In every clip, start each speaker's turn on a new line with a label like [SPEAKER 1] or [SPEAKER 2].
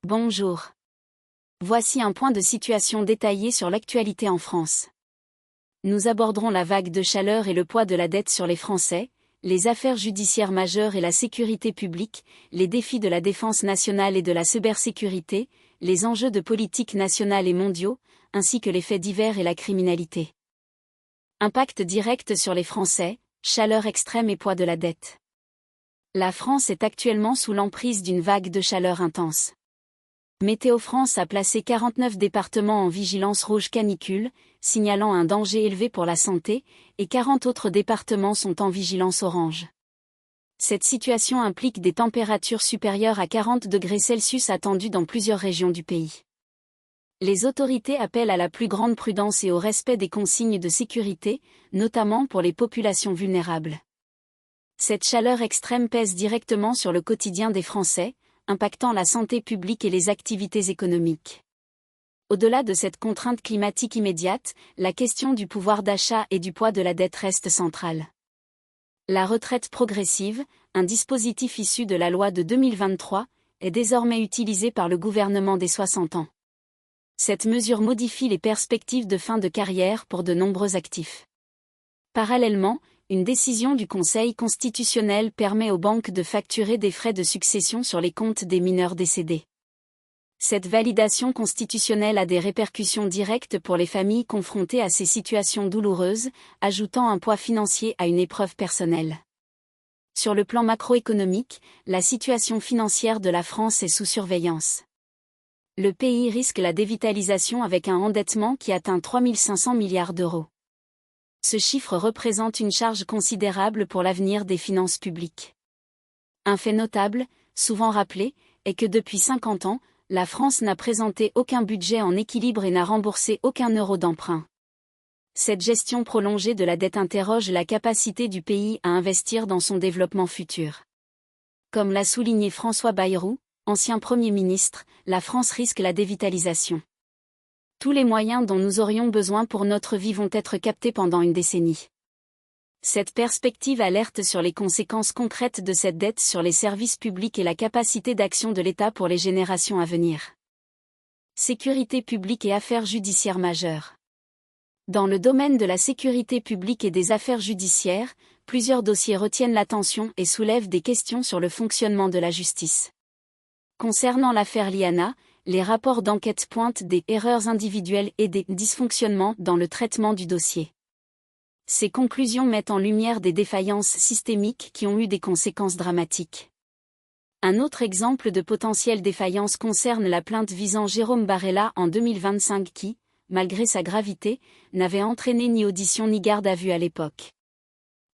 [SPEAKER 1] Bonjour. Voici un point de situation détaillé sur l'actualité en France. Nous aborderons la vague de chaleur et le poids de la dette sur les Français, les affaires judiciaires majeures et la sécurité publique, les défis de la défense nationale et de la cybersécurité, les enjeux de politique nationale et mondiaux, ainsi que les faits divers et la criminalité. Impact direct sur les Français, chaleur extrême et poids de la dette. La France est actuellement sous l'emprise d'une vague de chaleur intense. Météo France a placé 49 départements en vigilance rouge canicule, signalant un danger élevé pour la santé, et 40 autres départements sont en vigilance orange. Cette situation implique des températures supérieures à 40 degrés Celsius attendues dans plusieurs régions du pays. Les autorités appellent à la plus grande prudence et au respect des consignes de sécurité, notamment pour les populations vulnérables. Cette chaleur extrême pèse directement sur le quotidien des Français, impactant la santé publique et les activités économiques. Au-delà de cette contrainte climatique immédiate, la question du pouvoir d'achat et du poids de la dette reste centrale. La retraite progressive, un dispositif issu de la loi de 2023, est désormais utilisé par le gouvernement des 60 ans. Cette mesure modifie les perspectives de fin de carrière pour de nombreux actifs. Parallèlement, une décision du Conseil constitutionnel permet aux banques de facturer des frais de succession sur les comptes des mineurs décédés. Cette validation constitutionnelle a des répercussions directes pour les familles confrontées à ces situations douloureuses, ajoutant un poids financier à une épreuve personnelle. Sur le plan macroéconomique, la situation financière de la France est sous surveillance. Le pays risque la dévitalisation avec un endettement qui atteint 3 500 milliards d'euros. Ce chiffre représente une charge considérable pour l'avenir des finances publiques. Un fait notable, souvent rappelé, est que depuis 50 ans, la France n'a présenté aucun budget en équilibre et n'a remboursé aucun euro d'emprunt. Cette gestion prolongée de la dette interroge la capacité du pays à investir dans son développement futur. Comme l'a souligné François Bayrou, ancien Premier ministre, la France risque la dévitalisation. Tous les moyens dont nous aurions besoin pour notre vie vont être captés pendant une décennie. Cette perspective alerte sur les conséquences concrètes de cette dette sur les services publics et la capacité d'action de l'État pour les générations à venir. Sécurité publique et affaires judiciaires majeures. Dans le domaine de la sécurité publique et des affaires judiciaires, plusieurs dossiers retiennent l'attention et soulèvent des questions sur le fonctionnement de la justice. Concernant l'affaire Liana, les rapports d'enquête pointent des erreurs individuelles et des dysfonctionnements dans le traitement du dossier. Ces conclusions mettent en lumière des défaillances systémiques qui ont eu des conséquences dramatiques. Un autre exemple de potentielle défaillance concerne la plainte visant Jérôme Barella en 2025 qui, malgré sa gravité, n'avait entraîné ni audition ni garde à vue à l'époque.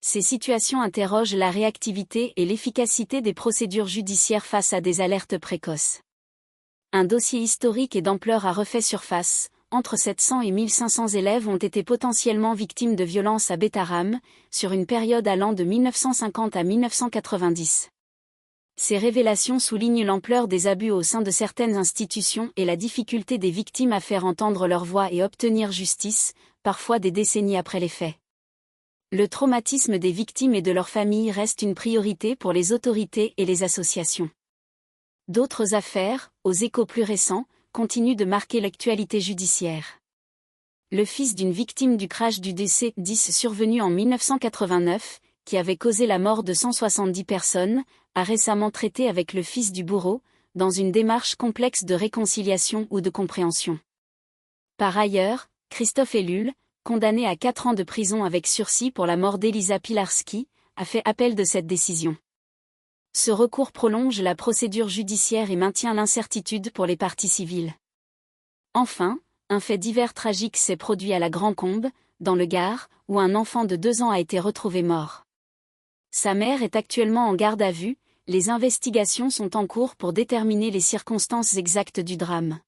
[SPEAKER 1] Ces situations interrogent la réactivité et l'efficacité des procédures judiciaires face à des alertes précoces. Un dossier historique et d'ampleur a refait surface. Entre 700 et 1500 élèves ont été potentiellement victimes de violences à Bétharram, sur une période allant de 1950 à 1990. Ces révélations soulignent l'ampleur des abus au sein de certaines institutions et la difficulté des victimes à faire entendre leur voix et obtenir justice, parfois des décennies après les faits. Le traumatisme des victimes et de leurs familles reste une priorité pour les autorités et les associations. D'autres affaires, aux échos plus récents, continuent de marquer l'actualité judiciaire. Le fils d'une victime du crash du DC-10 survenu en 1989, qui avait causé la mort de 170 personnes, a récemment traité avec le fils du bourreau, dans une démarche complexe de réconciliation ou de compréhension. Par ailleurs, Christophe Ellul, condamné à 4 ans de prison avec sursis pour la mort d'Elisa Pilarski, a fait appel de cette décision. Ce recours prolonge la procédure judiciaire et maintient l'incertitude pour les parties civiles. Enfin, un fait divers tragique s'est produit à la Grand-Combe, dans le Gard, où un enfant de 2 ans a été retrouvé mort. Sa mère est actuellement en garde à vue, les investigations sont en cours pour déterminer les circonstances exactes du drame.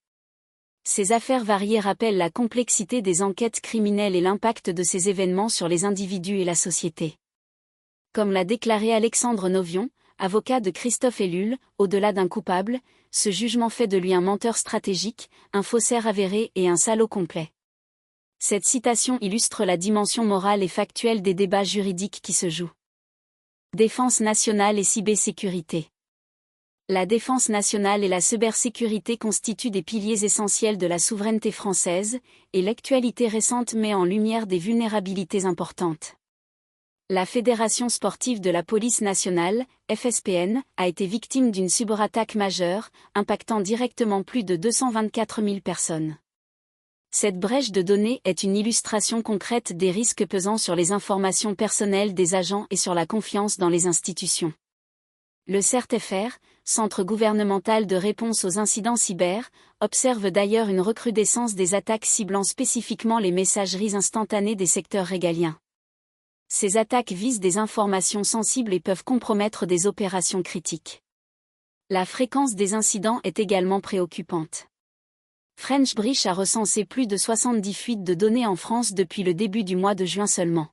[SPEAKER 1] Ces affaires variées rappellent la complexité des enquêtes criminelles et l'impact de ces événements sur les individus et la société. Comme l'a déclaré Alexandre Novion, avocat de Christophe Ellul, au-delà d'un coupable, ce jugement fait de lui un menteur stratégique, un faussaire avéré et un salaud complet. Cette citation illustre la dimension morale et factuelle des débats juridiques qui se jouent. Défense nationale et cybersécurité. La défense nationale et la cybersécurité constituent des piliers essentiels de la souveraineté française, et l'actualité récente met en lumière des vulnérabilités importantes. La Fédération sportive de la police nationale, FSPN, a été victime d'une cyberattaque majeure, impactant directement plus de 224 000 personnes. Cette brèche de données est une illustration concrète des risques pesant sur les informations personnelles des agents et sur la confiance dans les institutions. Le CERT-FR, Centre gouvernemental de réponse aux incidents cyber, observe d'ailleurs une recrudescence des attaques ciblant spécifiquement les messageries instantanées des secteurs régaliens. Ces attaques visent des informations sensibles et peuvent compromettre des opérations critiques. La fréquence des incidents est également préoccupante. French Breach a recensé plus de 70 fuites de données en France depuis le début du mois de juin seulement.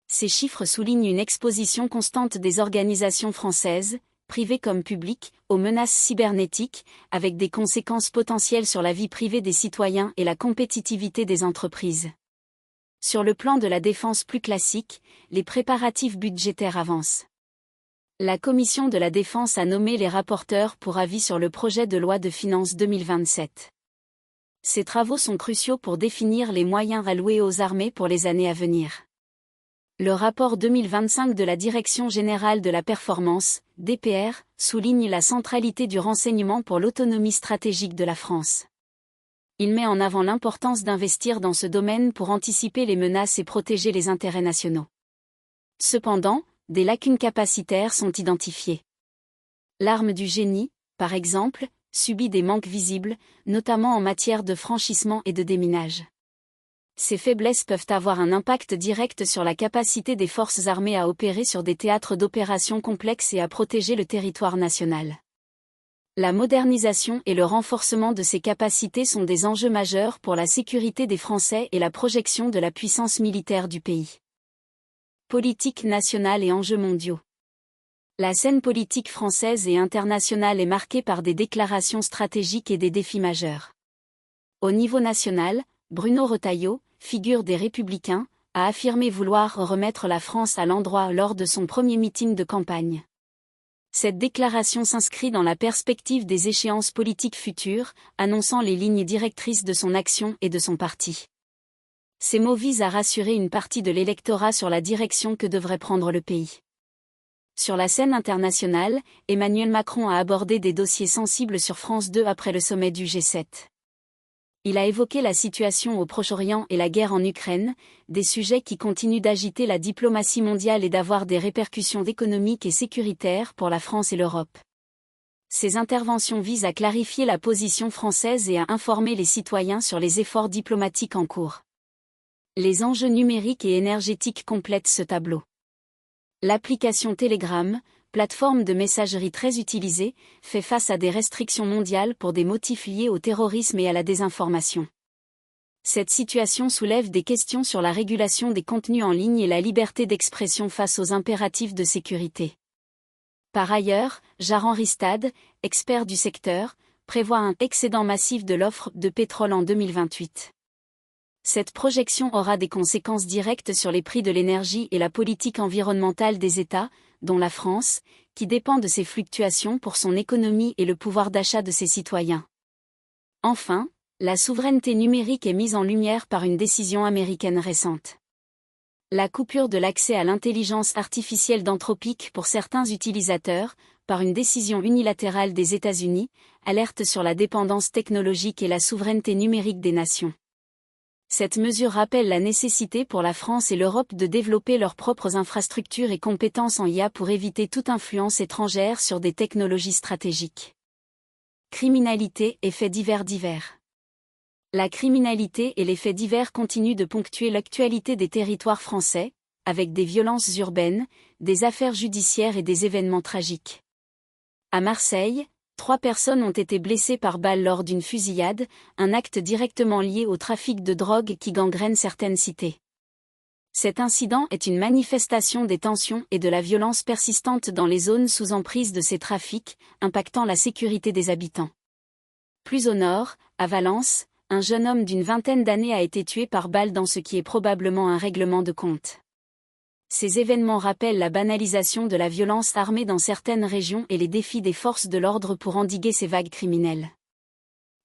[SPEAKER 1] Ces chiffres soulignent une exposition constante des organisations françaises, privées comme publiques, aux menaces cybernétiques, avec des conséquences potentielles sur la vie privée des citoyens et la compétitivité des entreprises. Sur le plan de la défense plus classique, les préparatifs budgétaires avancent. La Commission de la Défense a nommé les rapporteurs pour avis sur le projet de loi de finances 2027. Ces travaux sont cruciaux pour définir les moyens alloués aux armées pour les années à venir. Le rapport 2025 de la Direction générale de la performance, DPR, souligne la centralité du renseignement pour l'autonomie stratégique de la France. Il met en avant l'importance d'investir dans ce domaine pour anticiper les menaces et protéger les intérêts nationaux. Cependant, des lacunes capacitaires sont identifiées. L'arme du génie, par exemple, subit des manques visibles, notamment en matière de franchissement et de déminage. Ces faiblesses peuvent avoir un impact direct sur la capacité des forces armées à opérer sur des théâtres d'opérations complexes et à protéger le territoire national. La modernisation et le renforcement de ces capacités sont des enjeux majeurs pour la sécurité des Français et la projection de la puissance militaire du pays. Politique nationale et enjeux mondiaux. La scène politique française et internationale est marquée par des déclarations stratégiques et des défis majeurs. Au niveau national, Bruno Retailleau, figure des Républicains, a affirmé vouloir remettre la France à l'endroit lors de son premier meeting de campagne. Cette déclaration s'inscrit dans la perspective des échéances politiques futures, annonçant les lignes directrices de son action et de son parti. Ces mots visent à rassurer une partie de l'électorat sur la direction que devrait prendre le pays. Sur la scène internationale, Emmanuel Macron a abordé des dossiers sensibles sur France 2 après le sommet du G7. Il a évoqué la situation au Proche-Orient et la guerre en Ukraine, des sujets qui continuent d'agiter la diplomatie mondiale et d'avoir des répercussions économiques et sécuritaires pour la France et l'Europe. Ces interventions visent à clarifier la position française et à informer les citoyens sur les efforts diplomatiques en cours. Les enjeux numériques et énergétiques complètent ce tableau. L'application Telegram, plateforme de messagerie très utilisée, fait face à des restrictions mondiales pour des motifs liés au terrorisme et à la désinformation. Cette situation soulève des questions sur la régulation des contenus en ligne et la liberté d'expression face aux impératifs de sécurité. Par ailleurs, Jaran Ristad, expert du secteur, prévoit un excédent massif de l'offre de pétrole en 2028. Cette projection aura des conséquences directes sur les prix de l'énergie et la politique environnementale des États, dont la France, qui dépend de ces fluctuations pour son économie et le pouvoir d'achat de ses citoyens. Enfin, la souveraineté numérique est mise en lumière par une décision américaine récente. La coupure de l'accès à l'intelligence artificielle d'Anthropic pour certains utilisateurs, par une décision unilatérale des États-Unis, alerte sur la dépendance technologique et la souveraineté numérique des nations. Cette mesure rappelle la nécessité pour la France et l'Europe de développer leurs propres infrastructures et compétences en IA pour éviter toute influence étrangère sur des technologies stratégiques. Criminalité et faits divers. La criminalité et les faits divers continuent de ponctuer l'actualité des territoires français, avec des violences urbaines, des affaires judiciaires et des événements tragiques. À Marseille, 3 personnes ont été blessées par balle lors d'une fusillade, un acte directement lié au trafic de drogue qui gangrène certaines cités. Cet incident est une manifestation des tensions et de la violence persistante dans les zones sous emprise de ces trafics, impactant la sécurité des habitants. Plus au nord, à Valence, un jeune homme d'une vingtaine d'années a été tué par balle dans ce qui est probablement un règlement de compte. Ces événements rappellent la banalisation de la violence armée dans certaines régions et les défis des forces de l'ordre pour endiguer ces vagues criminelles.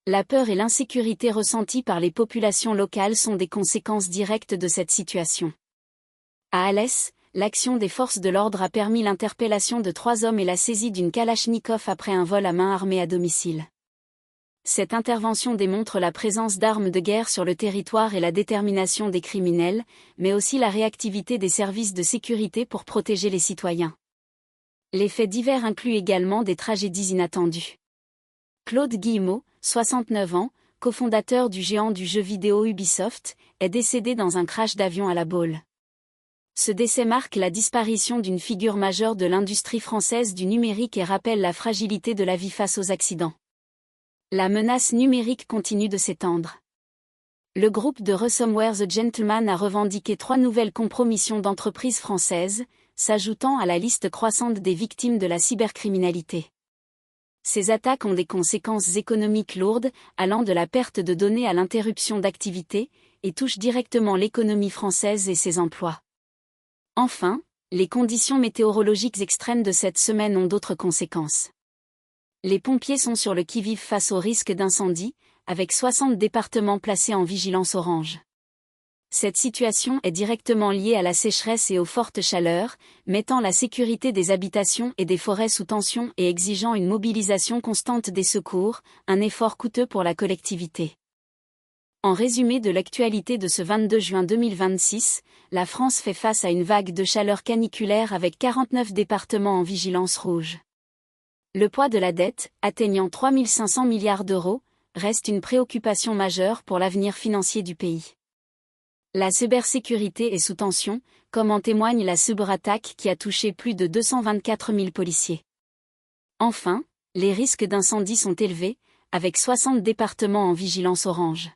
[SPEAKER 1] La peur et l'insécurité ressenties par les populations locales sont des conséquences directes de cette situation. À Alès, l'action des forces de l'ordre a permis l'interpellation de 3 hommes et la saisie d'une Kalachnikov après un vol à main armée à domicile. Cette intervention démontre la présence d'armes de guerre sur le territoire et la détermination des criminels, mais aussi la réactivité des services de sécurité pour protéger les citoyens. Les faits divers incluent également des tragédies inattendues. Claude Guillemot, 69 ans, cofondateur du géant du jeu vidéo Ubisoft, est décédé dans un crash d'avion à La Baule. Ce décès marque la disparition d'une figure majeure de l'industrie française du numérique et rappelle la fragilité de la vie face aux accidents. La menace numérique continue de s'étendre. Le groupe de Ransomware The Gentleman a revendiqué 3 nouvelles compromissions d'entreprises françaises, s'ajoutant à la liste croissante des victimes de la cybercriminalité. Ces attaques ont des conséquences économiques lourdes, allant de la perte de données à l'interruption d'activité, et touchent directement l'économie française et ses emplois. Enfin, les conditions météorologiques extrêmes de cette semaine ont d'autres conséquences. Les pompiers sont sur le qui-vive face au risque d'incendie, avec 60 départements placés en vigilance orange. Cette situation est directement liée à la sécheresse et aux fortes chaleurs, mettant la sécurité des habitations et des forêts sous tension et exigeant une mobilisation constante des secours, un effort coûteux pour la collectivité. En résumé de l'actualité de ce 22 juin 2026, la France fait face à une vague de chaleur caniculaire avec 49 départements en vigilance rouge. Le poids de la dette, atteignant 3 500 milliards d'euros, reste une préoccupation majeure pour l'avenir financier du pays. La cybersécurité est sous tension, comme en témoigne la cyberattaque qui a touché plus de 224 000 policiers. Enfin, les risques d'incendie sont élevés, avec 60 départements en vigilance orange.